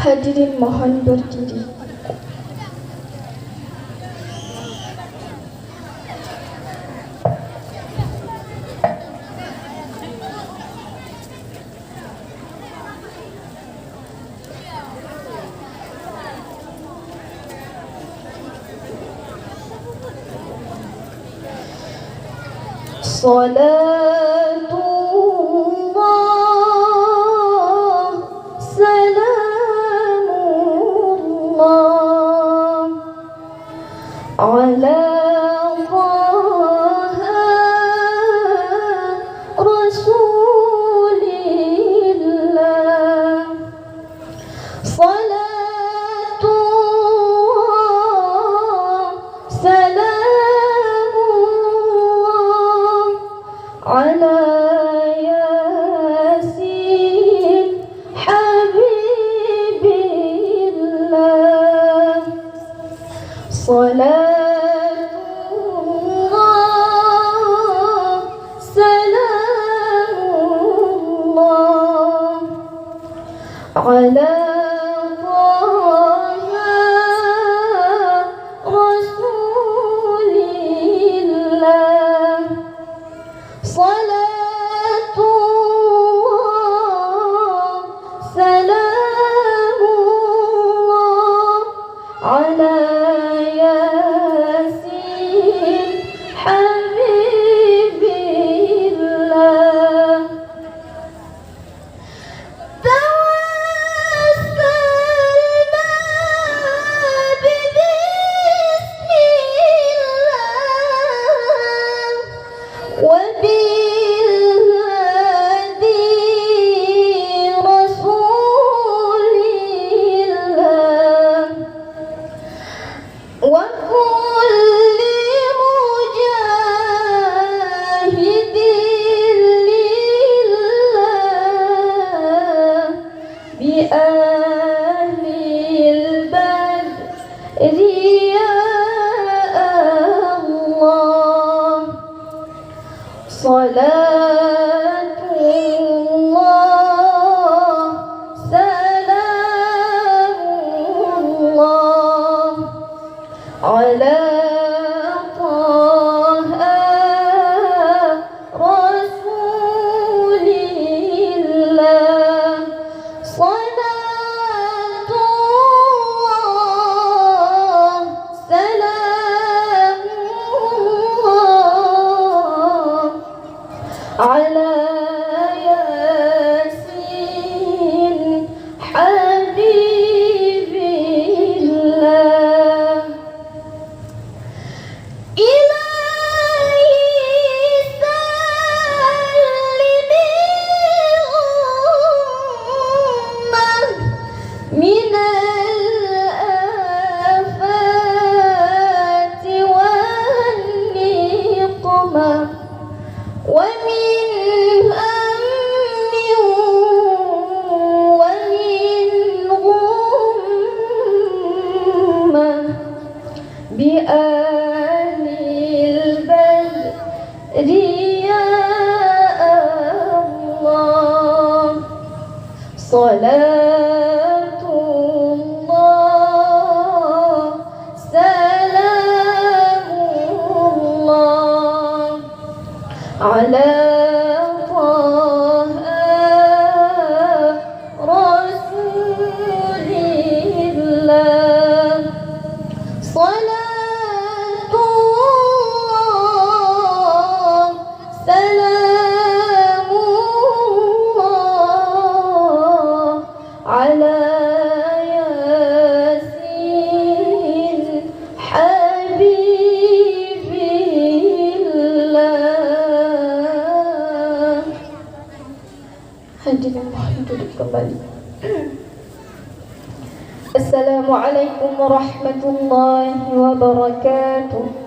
Hadirin mohon berdiri. Salatullah, salamullah ala Taha Rasulillah. Salatullah, salamullah ala Yasin Habibillah. Salatullah, salamullah ala Taha Rasulillah. Salatullah, salamullah ala Yasin Habibillah. Tawassalna bismillah wa bilhadi Rasulillah wa kulli mujahidin lillah bi ahlil badri ya Allah. Salatullah, salamullah ala Taha Rasulillah. Salatullah, salamullah ala Yasin Habibillah. Ilahi sallimil ummah minal afati wan niqmah wa min hammin wa min ghummah bi ahlil badri ya Allah. Salatullah, salamullah ala Taha Rasulillah. Salatullah, salamullah ala Yasin Habibillah. Hadirin mohon duduk kembali. Assalamualaikum warahmatullahi wabarakatuh.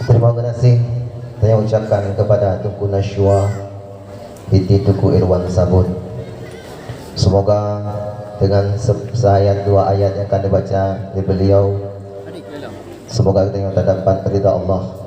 Terima kasih saya ucapkan kepada Tunku Nashwa binti Tunku Irwan Sabun. Semoga dengan seayat dua ayat yang akan dibaca oleh beliau, semoga kita yang terdapat ridha Allah